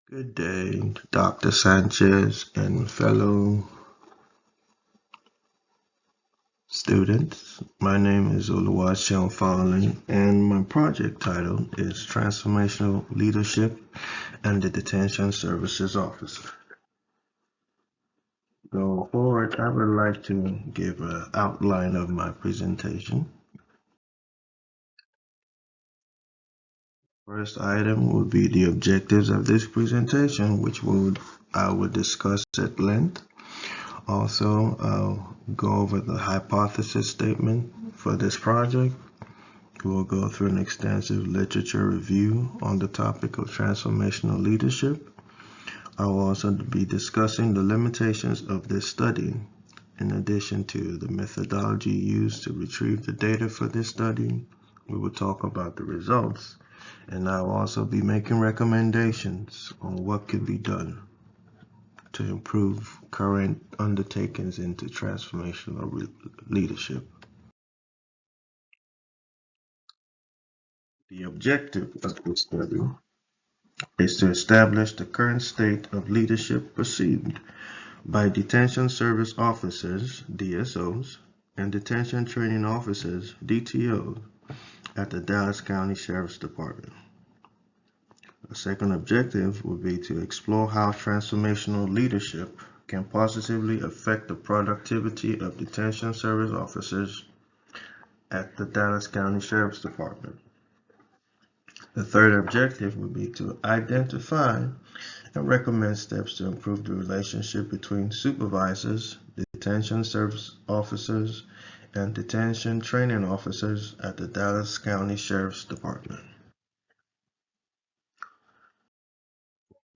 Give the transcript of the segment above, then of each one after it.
Good day, Dr. Sanchez and fellow students. My name is Oluwaseun Fowling, and my project title is Transformational Leadership and the Detention Services Officer. Going forward, I would like to give an outline of my presentation. First item would be the objectives of this presentation, which I would discuss at length. Also, I'll go over the hypothesis statement for this project. We'll go through an extensive literature review on the topic of transformational leadership. I will also be discussing the limitations of this study, in addition to the methodology used to retrieve the data for this study. We will talk about the results, and I will also be making recommendations on what could be done to improve current undertakings into transformational leadership. The objective of this study is to establish the current state of leadership perceived by detention service officers, DSOs, and detention training officers, DTOs, at the Dallas County Sheriff's Department. A second objective would be to explore how transformational leadership can positively affect the productivity of detention service officers at the Dallas County Sheriff's Department. The third objective would be to identify and recommend steps to improve the relationship between supervisors, detention service officers, and detention training officers at the Dallas County Sheriff's Department.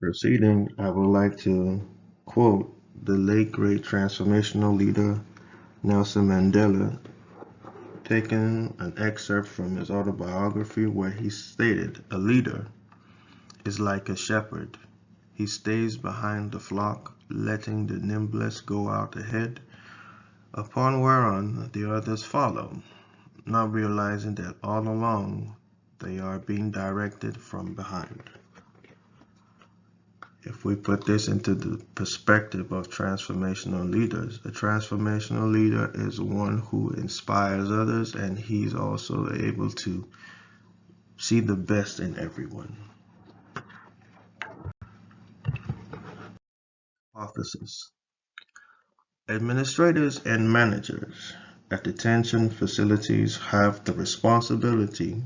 Proceeding, I would like to quote the late great transformational leader Nelson Mandela, taking an excerpt from his autobiography where he stated, "A leader is like a shepherd. He stays behind the flock, letting the nimblest go out ahead, upon whereon the others follow, not realizing that all along they are being directed from behind." If we put this into the perspective of transformational leaders, a transformational leader is one who inspires others, and he's also able to see the best in everyone. Hypothesis. Administrators and managers at detention facilities have the responsibility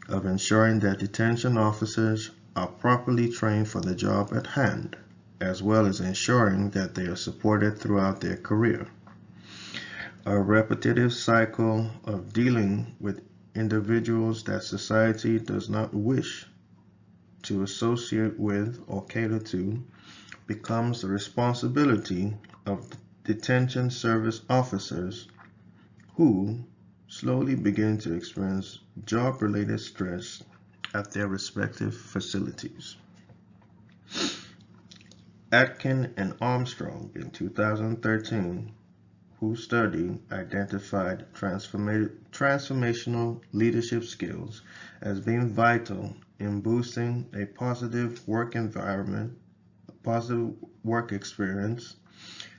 of ensuring that detention officers are properly trained for the job at hand, as well as ensuring that they are supported throughout their career. A repetitive cycle of dealing with individuals that society does not wish to associate with or cater to becomes the responsibility of detention service officers, who slowly begin to experience job-related stress at their respective facilities. Atkin and Armstrong in 2013, whose study identified transformational leadership skills as being vital in boosting a positive work environment, a positive work experience,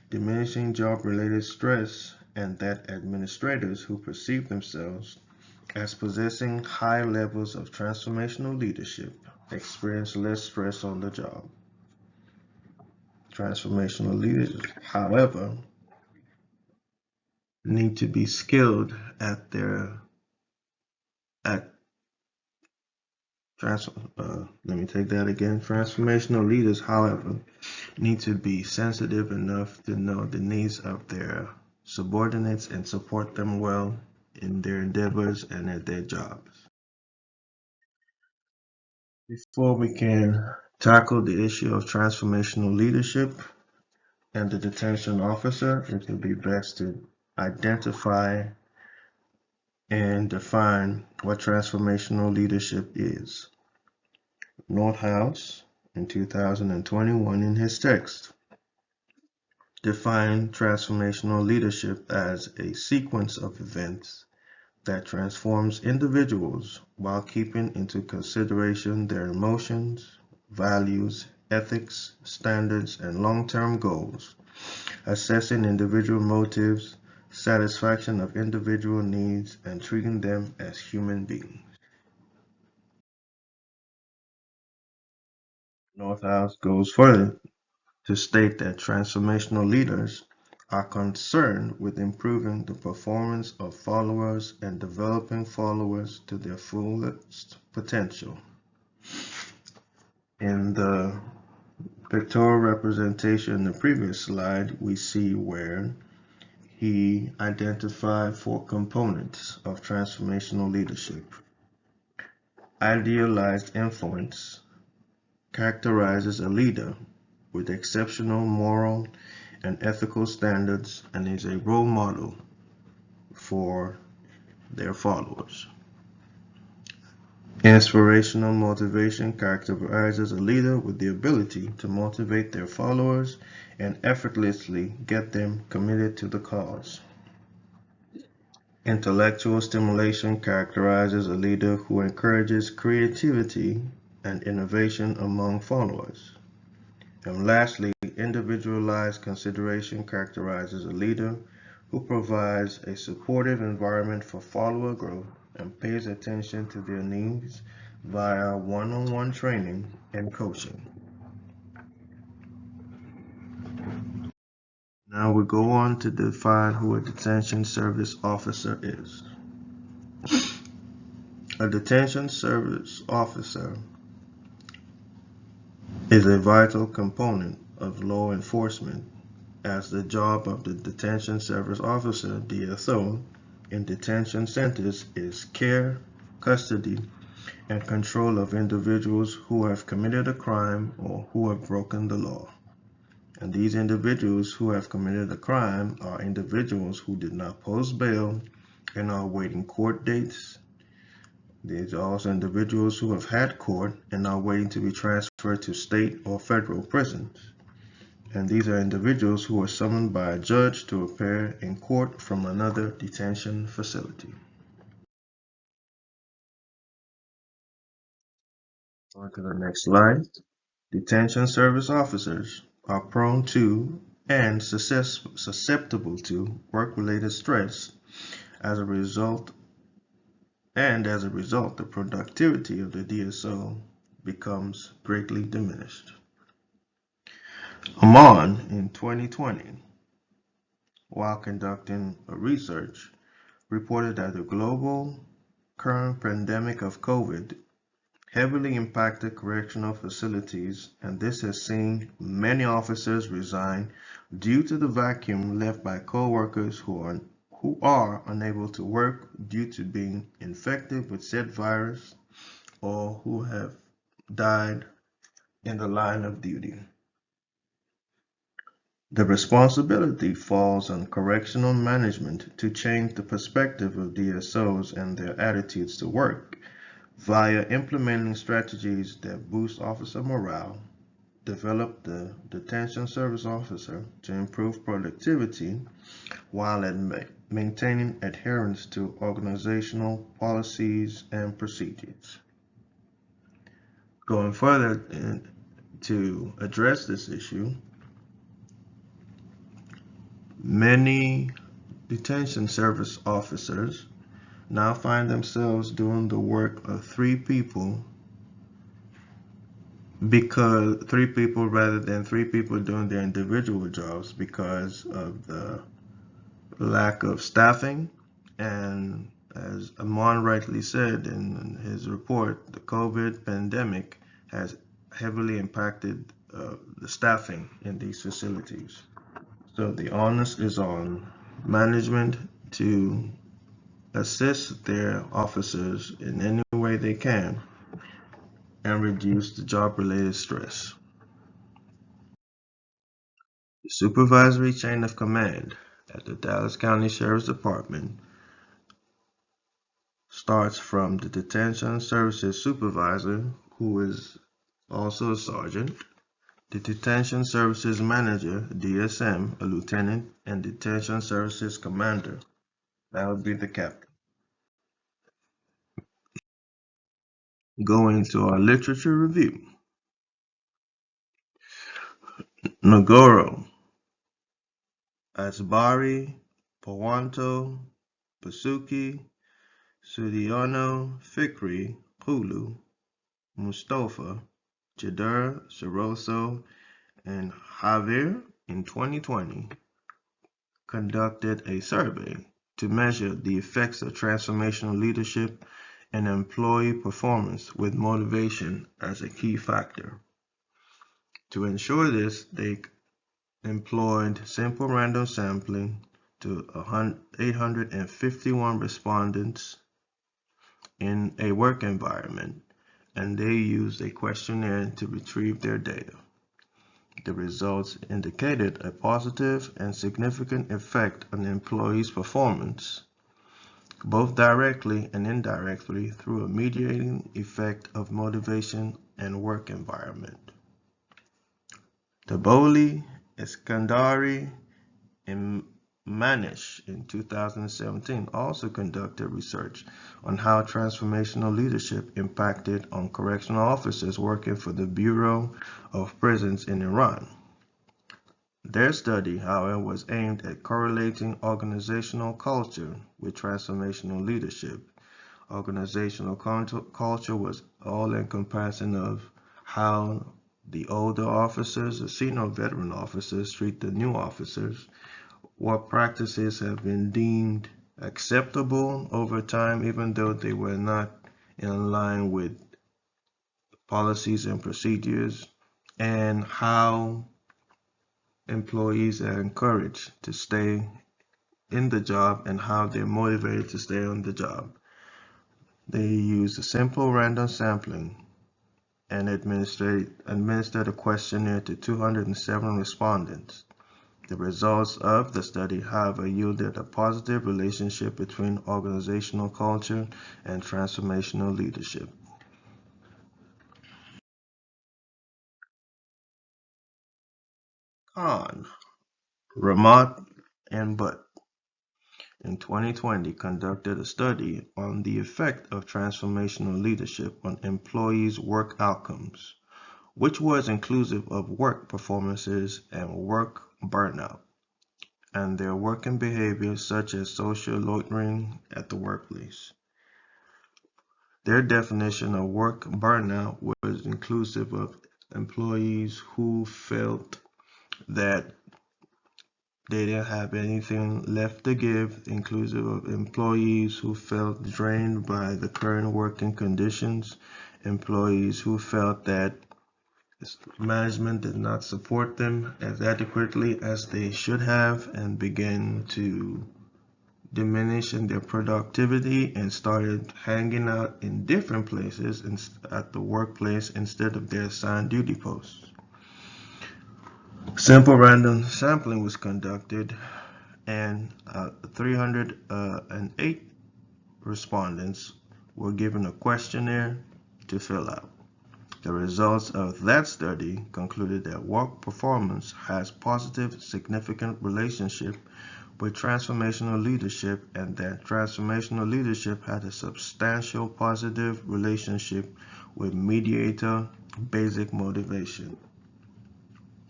diminishing job-related stress, and that administrators who perceive themselves as possessing high levels of transformational leadership experience less stress on the job. Transformational leaders, however, need to be skilled at let me take that again. Transformational leaders, however, need to be sensitive enough to know the needs of their subordinates and support them well in their endeavors and at their jobs. Before we can tackle the issue of transformational leadership and the detention officer, it would be best to identify and define what transformational leadership is. Northouse, in 2021, in his text, defined transformational leadership as a sequence of events that transforms individuals while keeping into consideration their emotions, values, ethics, standards, and long-term goals, assessing individual motives, satisfaction of individual needs, and treating them as human beings. Northhouse goes further to state that transformational leaders are concerned with improving the performance of followers and developing followers to their fullest potential. In the pictorial representation in the previous slide, we see where he identified four components of transformational leadership. Idealized influence characterizes a leader with exceptional moral and ethical standards and is a role model for their followers. Inspirational motivation characterizes a leader with the ability to motivate their followers and effortlessly get them committed to the cause. Intellectual stimulation characterizes a leader who encourages creativity and innovation among followers. And lastly, individualized consideration characterizes a leader who provides a supportive environment for follower growth and pays attention to their needs via one-on-one training and coaching. Now we go on to define who a detention service officer is. A detention service officer is a vital component of law enforcement, as the job of the detention service officer, DSO, in detention centers is care, custody, and control of individuals who have committed a crime or who have broken the law. And these individuals who have committed a crime are individuals who did not post bail and are awaiting court dates. These are also individuals who have had court and are waiting to be transferred to state or federal prisons. And these are individuals who are summoned by a judge to appear in court from another detention facility. On to the next slide. Detention service officers are prone to and susceptible to work-related stress. As a result, the productivity of the DSO becomes greatly diminished. Amon, in 2020, while conducting a research, reported that the global current pandemic of COVID heavily impacted correctional facilities, and this has seen many officers resign due to the vacuum left by co-workers who are unable to work due to being infected with said virus or who have died in the line of duty. The responsibility falls on correctional management to change the perspective of DSOs and their attitudes to work via implementing strategies that boost officer morale, develop the detention service officer to improve productivity while maintaining adherence to organizational policies and procedures. Going further to address this issue, many detention service officers now find themselves doing the work of three people rather than three people doing their individual jobs because of the lack of staffing. And as Amon rightly said in his report, the COVID pandemic has heavily impacted the staffing in these facilities. So the onus is on management to assist their officers in any way they can and reduce the job-related stress. The supervisory chain of command at the Dallas County Sheriff's Department starts from the Detention Services Supervisor, who is also a sergeant, the Detention Services Manager, DSM, a lieutenant, and Detention Services Commander, that would be the captain. Going to our literature review. Ngoro, Asbari, Pawanto, Pasuki, Sudiono, Fikri, Hulu, Mustafa, Jadur, Saroso, and Javier in 2020 conducted a survey to measure the effects of transformational leadership and employee performance with motivation as a key factor. To ensure this, they employed simple random sampling to 851 respondents in a work environment, and they used a questionnaire to retrieve their data. The results indicated a positive and significant effect on employees' performance, both directly and indirectly through a mediating effect of motivation and work environment. Taboli, Eskandari, and Manish in 2017 also conducted research on how transformational leadership impacted on correctional officers working for the Bureau of Prisons in Iran. Their study, however, was aimed at correlating organizational culture with transformational leadership. Organizational culture was all-encompassing of how the older officers, the senior veteran officers, treat the new officers, what practices have been deemed acceptable over time, even though they were not in line with policies and procedures, and how employees are encouraged to stay in the job and how they're motivated to stay on the job. They use a simple random sampling and administered a questionnaire to 207 respondents. The results of the study, however, yielded a positive relationship between organizational culture and transformational leadership. Khan, Ramat, and Butt in 2020 conducted a study on the effect of transformational leadership on employees' work outcomes, which was inclusive of work performances and work burnout, and their working behaviors such as social loitering at the workplace. Their definition of work burnout was inclusive of employees who felt that they didn't have anything left to give, inclusive of employees who felt drained by the current working conditions, employees who felt that management did not support them as adequately as they should have and began to diminish in their productivity and started hanging out in different places at the workplace instead of their assigned duty posts. Simple random sampling was conducted and 308 respondents were given a questionnaire to fill out. The results of that study concluded that work performance has positive, significant relationship with transformational leadership and that transformational leadership had a substantial positive relationship with mediator basic motivation.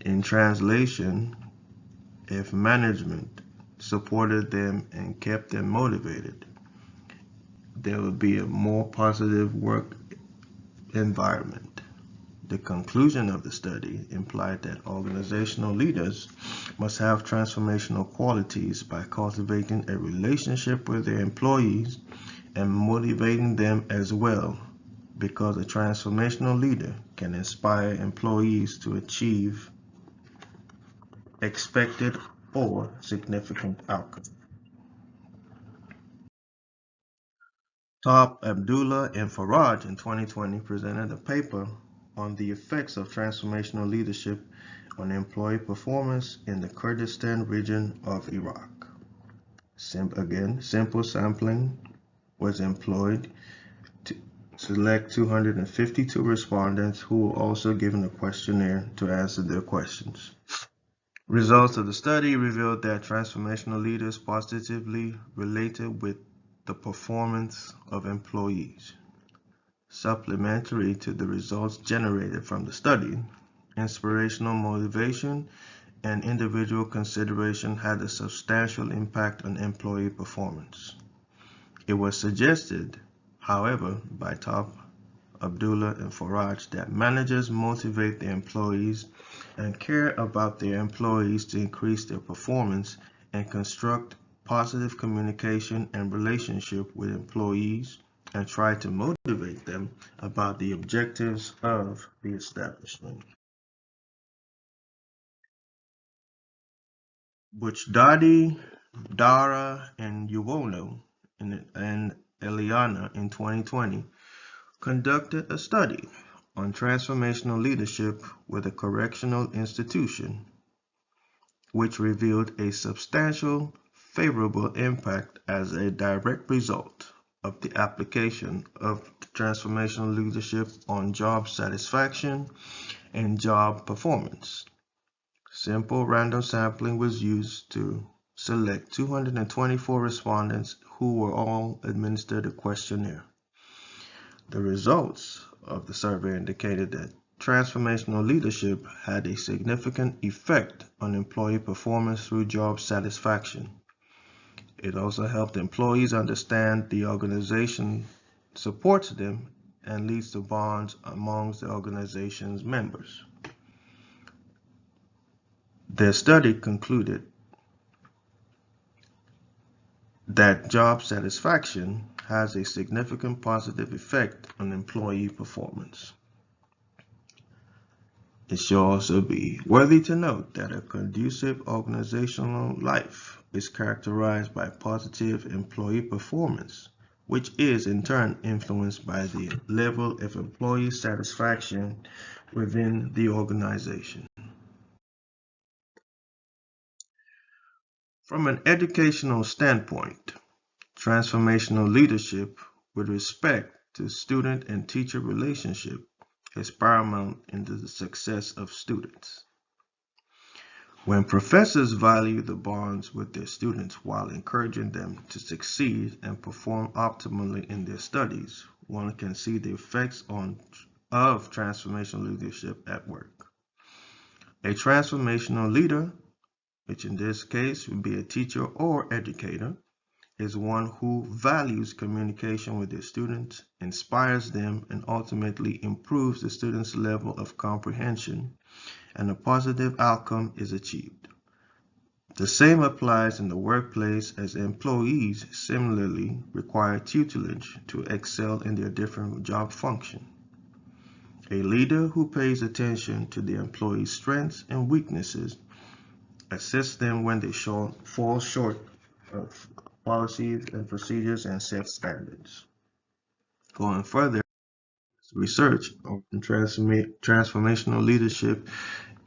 In translation, if management supported them and kept them motivated, there would be a more positive work environment. The conclusion of the study implied that organizational leaders must have transformational qualities by cultivating a relationship with their employees and motivating them as well, because a transformational leader can inspire employees to achieve expected or significant outcomes. Top Abdullah and Faraj in 2020 presented a paper on the effects of transformational leadership on employee performance in the Kurdistan region of Iraq. Simple sampling was employed to select 252 respondents who were also given a questionnaire to answer their questions. Results of the study revealed that transformational leaders positively related with the performance of employees. Supplementary to the results generated from the study, inspirational motivation, and individual consideration had a substantial impact on employee performance. It was suggested, however, by Top, Abdullah, and Faraj that managers motivate their employees and care about their employees to increase their performance and construct positive communication and relationship with employees and try to motivate them about the objectives of the establishment. Buchdadi, Dara, and Yuwono and Eliana in 2020 conducted a study on transformational leadership with a correctional institution, which revealed a substantial favorable impact as a direct result of the application of transformational leadership on job satisfaction and job performance. Simple random sampling was used to select 224 respondents who were all administered a questionnaire. The results of the survey indicated that transformational leadership had a significant effect on employee performance through job satisfaction. It also helped employees understand the organization supports them and leads to bonds amongst the organization's members. Their study concluded that job satisfaction has a significant positive effect on employee performance. It should also be worthy to note that a conducive organizational life is characterized by positive employee performance, which is in turn influenced by the level of employee satisfaction within the organization. From an educational standpoint, transformational leadership with respect to student and teacher relationship is paramount in the success of students. When professors value the bonds with their students while encouraging them to succeed and perform optimally in their studies, one can see the effects of transformational leadership at work. A transformational leader, which in this case would be a teacher or educator, is one who values communication with their students, inspires them, and ultimately improves the students' level of comprehension, and a positive outcome is achieved. The same applies in the workplace as employees similarly require tutelage to excel in their different job functions. A leader who pays attention to the employees' strengths and weaknesses assists them when they fall short of policies and procedures and set standards. Going further, research on transformational leadership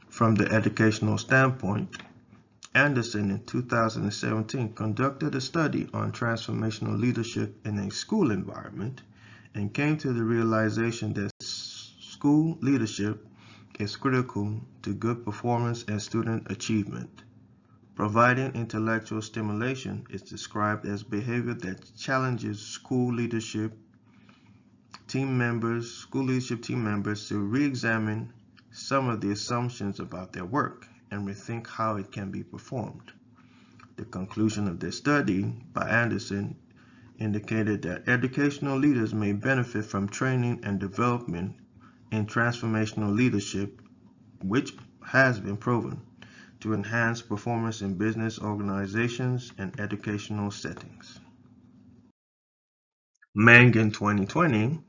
from the educational standpoint, Anderson in 2017 conducted a study on transformational leadership in a school environment and came to the realization that school leadership is critical to good performance and student achievement. Providing intellectual stimulation is described as behavior that challenges school leadership team members to re-examine some of the assumptions about their work and rethink how it can be performed. The conclusion of this study by Anderson indicated that educational leaders may benefit from training and development in transformational leadership, which has been proven to enhance performance in business organizations and educational settings. Meng in 2020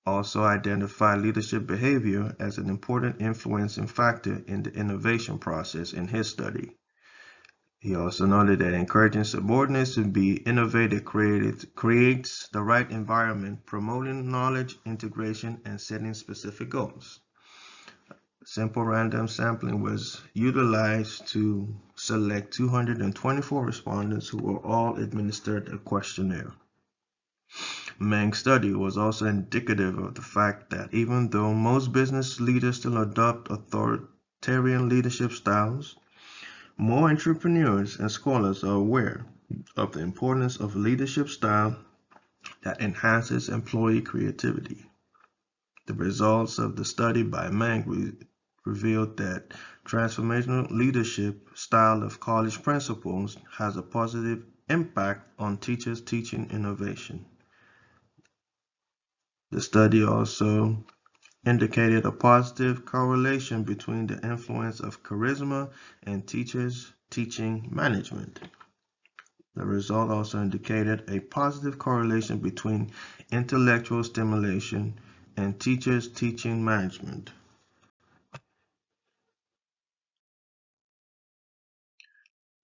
also identified leadership behavior as an important influencing factor in the innovation process in his study. He also noted that encouraging subordinates to be innovative creates the right environment, promoting knowledge integration and setting specific goals. Simple random sampling was utilized to select 224 respondents who were all administered a questionnaire. Meng's study was also indicative of the fact that even though most business leaders still adopt authoritarian leadership styles, more entrepreneurs and scholars are aware of the importance of a leadership style that enhances employee creativity. The results of the study by Mang revealed that transformational leadership style of college principals has a positive impact on teachers' teaching innovation. The study also indicated a positive correlation between the influence of charisma and teachers' teaching management. The result also indicated a positive correlation between intellectual stimulation and teachers' teaching management.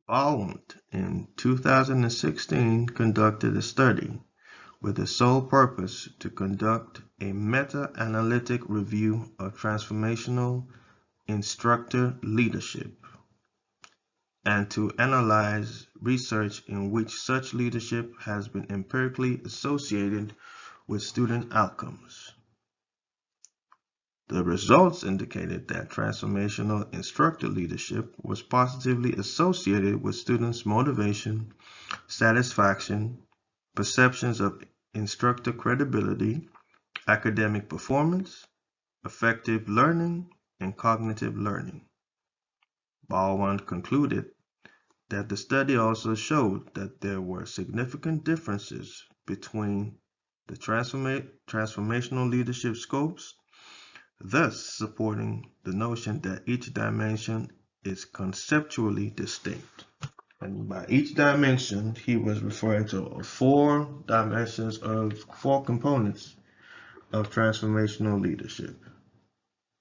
Baldwin in 2016 conducted a study with the sole purpose to conduct a meta-analytic review of transformational instructor leadership and to analyze research in which such leadership has been empirically associated with student outcomes. The results indicated that transformational instructor leadership was positively associated with students' motivation, satisfaction, perceptions of instructor credibility, academic performance, effective learning, and cognitive learning. Baldwin concluded that the study also showed that there were significant differences between the transformational leadership scopes, thus supporting the notion that each dimension is conceptually distinct. And by each dimension, he was referring to four dimensions of four components of transformational leadership,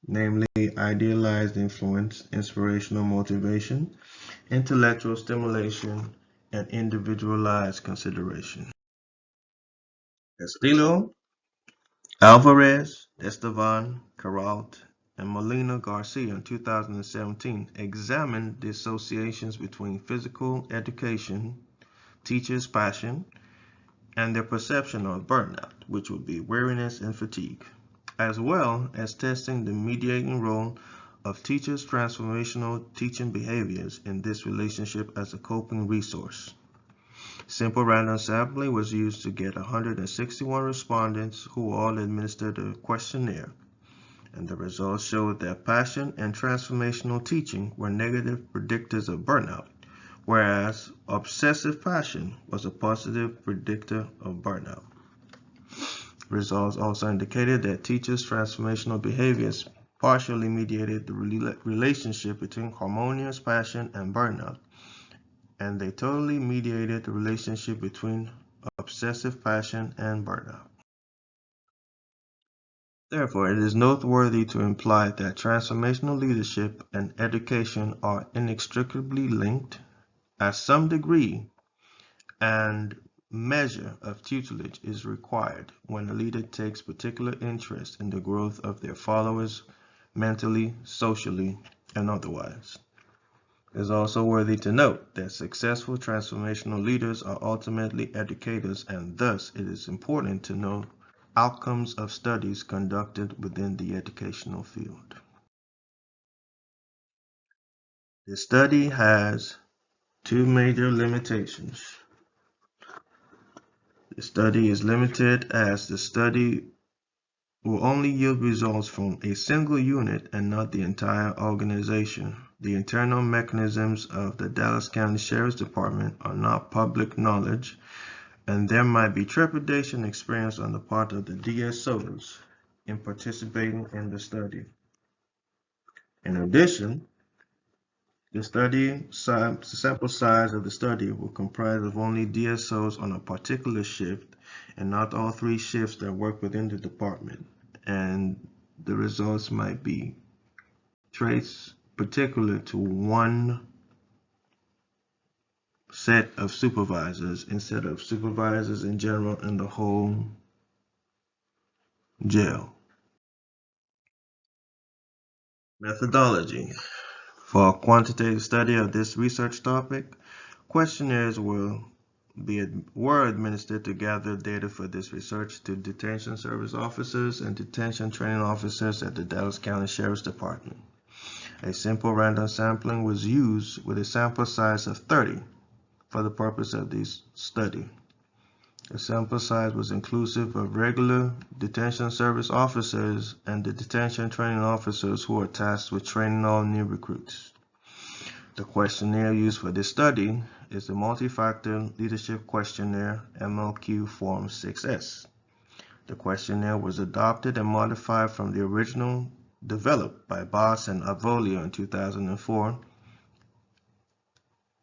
namely idealized influence, inspirational motivation, intellectual stimulation, and individualized consideration. Castillo, Alvarez, Estevan, Caralt, and Molina Garcia in 2017 examined the associations between physical education, teachers' passion, and their perception of burnout, which would be weariness and fatigue, as well as testing the mediating role of teachers' transformational teaching behaviors in this relationship as a coping resource. Simple random sampling was used to get 161 respondents who all administered a questionnaire, and the results showed that passion and transformational teaching were negative predictors of burnout, whereas obsessive passion was a positive predictor of burnout. Results also indicated that teachers' transformational behaviors partially mediated the relationship between harmonious passion and burnout, and they totally mediated the relationship between obsessive passion and burnout. Therefore, it is noteworthy to imply that transformational leadership and education are inextricably linked at some degree, and measure of tutelage is required when a leader takes particular interest in the growth of their followers mentally, socially, and otherwise. It is also worthy to note that successful transformational leaders are ultimately educators, and thus it is important to know outcomes of studies conducted within the educational field. The study has two major limitations. The study is limited as the study will only yield results from a single unit and not the entire organization. The internal mechanisms of the Dallas County Sheriff's Department are not public knowledge, and there might be trepidation experienced on the part of the DSOs in participating in the study. In addition, the sample size of the study will comprise of only DSOs on a particular shift and not all three shifts that work within the department, and the results might be traced particular to one set of supervisors instead of supervisors in general in the whole jail. Methodology. For a quantitative study of this research topic, questionnaires were administered to gather data for this research to detention service officers and detention training officers at the Dallas County Sheriff's Department. A simple random sampling was used with a sample size of 30 for the purpose of this study. The sample size was inclusive of regular detention service officers and the detention training officers who are tasked with training all new recruits. The questionnaire used for this study is the Multi-Factor Leadership Questionnaire MLQ Form 6S. The questionnaire was adopted and modified from the original developed by Boss and Avolio in 2004.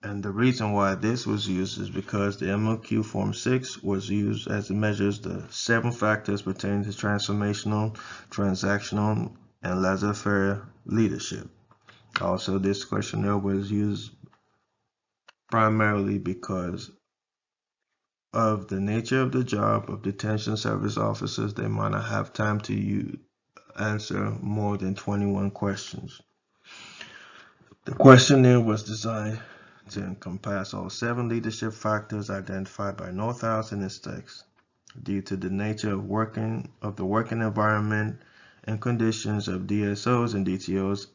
And the reason why this was used is because the MLQ Form 6 was used as it measures the 7 factors pertaining to transformational, transactional, and laissez-faire leadership. Also, this questionnaire was used primarily because of the nature of the job of detention service officers. They might not have time to answer more than 21 questions. The questionnaire was designed to encompass all 7 leadership factors identified by Northouse in its text. Due to the nature of the working environment and conditions of DSOs and DTOs,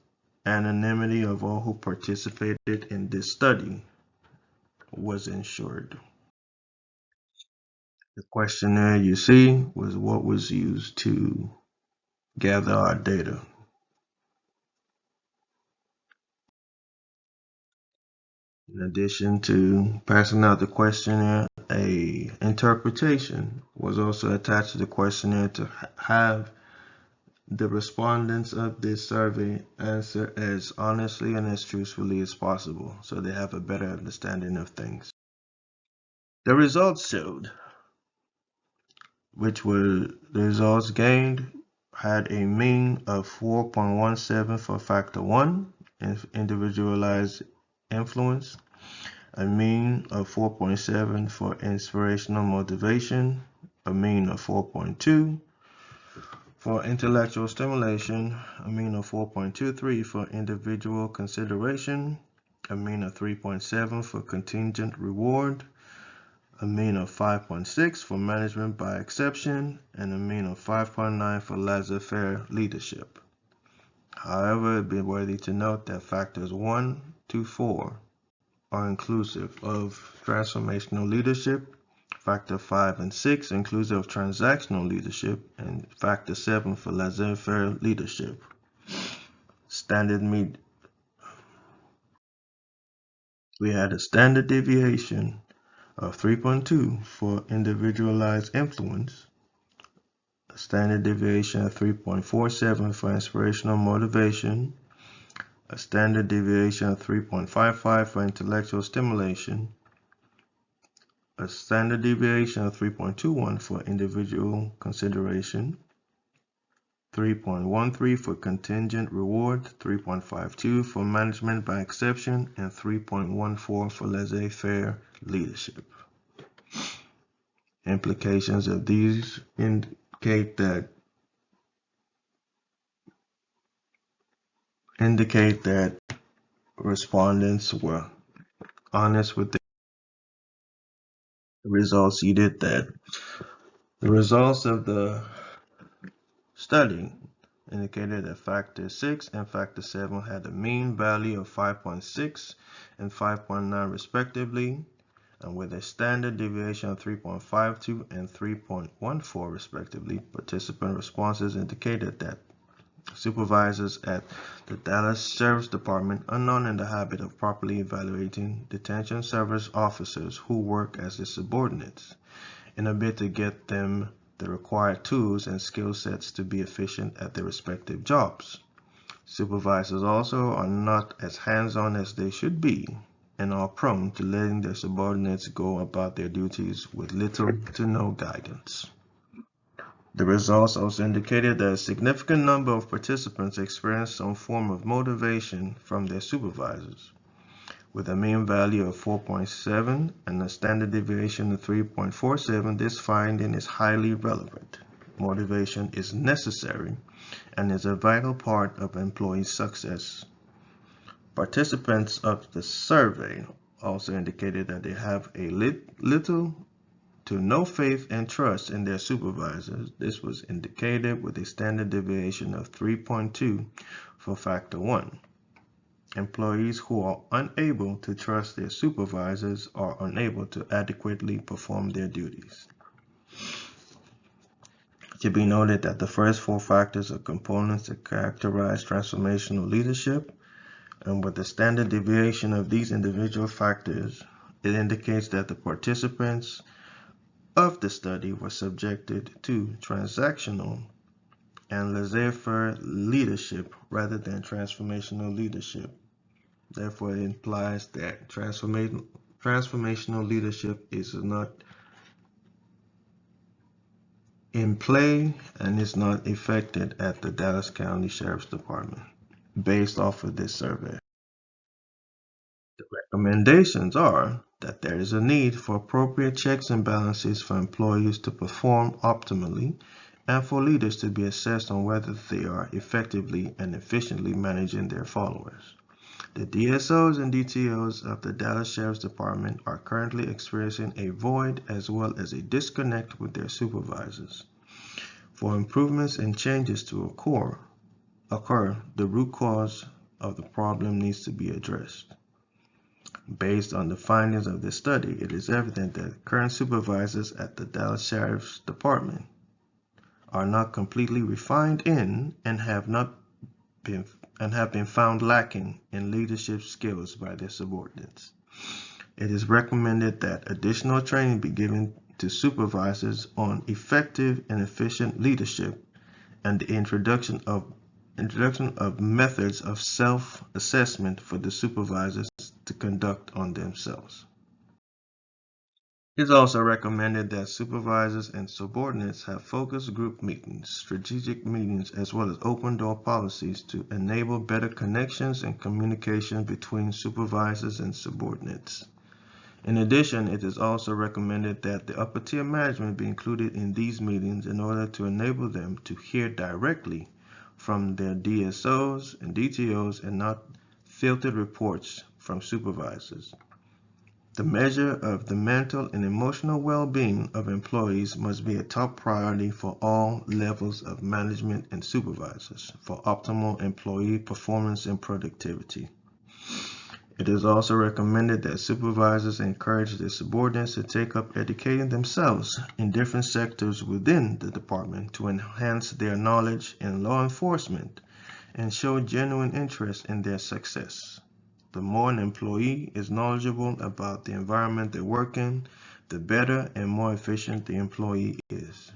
anonymity of all who participated in this study was ensured. The questionnaire you see was what was used to gather our data. In addition to passing out the questionnaire, a interpretation was also attached to the questionnaire to have the respondents of this survey answer as honestly and as truthfully as possible, so they have a better understanding of things. The results showed, which were the results gained, had a mean of 4.17 for factor 1, individualized influence, a mean of 4.7 for inspirational motivation, a mean of 4.2 for intellectual stimulation, a mean of 4.23 for individual consideration, a mean of 3.7 for contingent reward, a mean of 5.6 for management by exception, and a mean of 5.9 for laissez-faire leadership. However, it be worthy to note that factors 1 to 4 are inclusive of transformational leadership, factor 5 and 6 inclusive of transactional leadership, and factor 7 for laissez-faire leadership. We had a standard deviation of 3.2 for individualized influence, a standard deviation of 3.47 for inspirational motivation, a standard deviation of 3.55 for intellectual stimulation, a standard deviation of 3.21 for individual consideration, 3.13 for contingent reward, 3.52 for management by exception, and 3.14 for laissez-faire leadership. Implications of these indicate that respondents were honest with the results. The results of the study indicated that factor 6 and factor 7 had a mean value of 5.6 and 5.9 respectively, and with a standard deviation of 3.52 and 3.14 respectively. Participant responses indicated that supervisors at the Dallas Sheriff's Department are not in the habit of properly evaluating detention service officers who work as their subordinates in a bid to get them the required tools and skill sets to be efficient at their respective jobs. Supervisors also are not as hands-on as they should be and are prone to letting their subordinates go about their duties with little to no guidance. The results also indicated that a significant number of participants experienced some form of motivation from their supervisors. With a mean value of 4.7 and a standard deviation of 3.47, this finding is highly relevant. Motivation is necessary and is a vital part of employee success. Participants of the survey also indicated that they have a little to no faith and trust in their supervisors. This was indicated with a standard deviation of 3.2 for factor 1. Employees who are unable to trust their supervisors are unable to adequately perform their duties. It should be noted that the first four factors are components that characterize transformational leadership, and with the standard deviation of these individual factors, it indicates that the participants of the study were subjected to transactional and laissez-faire leadership rather than transformational leadership. Therefore, it implies that transformational leadership is not in play and is not effected at the Dallas County Sheriff's Department based off of this survey. The recommendations are that there is a need for appropriate checks and balances for employees to perform optimally and for leaders to be assessed on whether they are effectively and efficiently managing their followers. The DSOs and DTOs of the Dallas Sheriff's Department are currently experiencing a void as well as a disconnect with their supervisors. For improvements and changes to occur, the root cause of the problem needs to be addressed. Based on the findings of this study, it is evident that current supervisors at the Dallas Sheriff's Department are not completely refined in and have been found lacking in leadership skills by their subordinates. It is recommended that additional training be given to supervisors on effective and efficient leadership and the introduction of methods of self-assessment for the supervisors to conduct on themselves. It is also recommended that supervisors and subordinates have focus group meetings, strategic meetings, as well as open door policies to enable better connections and communication between supervisors and subordinates. In addition, it is also recommended that the upper tier management be included in these meetings in order to enable them to hear directly from their DSOs and DTOs and not filtered reports from supervisors. The measure of the mental and emotional well-being of employees must be a top priority for all levels of management and supervisors for optimal employee performance and productivity. It is also recommended that supervisors encourage their subordinates to take up educating themselves in different sectors within the department to enhance their knowledge in law enforcement and show genuine interest in their success. The more an employee is knowledgeable about the environment they work in, the better and more efficient the employee is.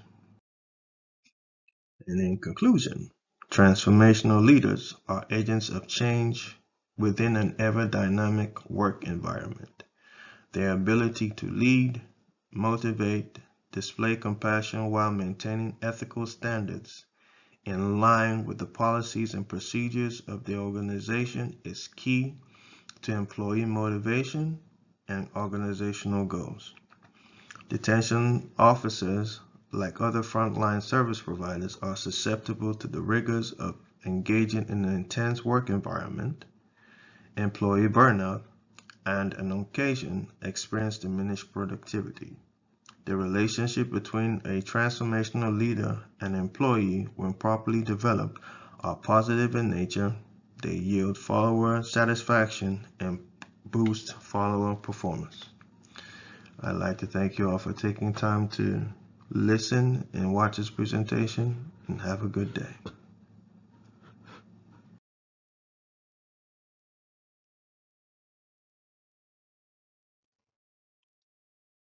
And in conclusion, transformational leaders are agents of change within an ever-dynamic work environment. Their ability to lead, motivate, display compassion while maintaining ethical standards in line with the policies and procedures of the organization is key to employee motivation and organizational goals. Detention officers, like other frontline service providers, are susceptible to the rigors of engaging in an intense work environment, employee burnout, and on occasion experience diminished productivity. The relationship between a transformational leader and employee, when properly developed, are positive in nature. They yield follower satisfaction and boost follower performance. I'd like to thank you all for taking time to listen and watch this presentation, and have a good day.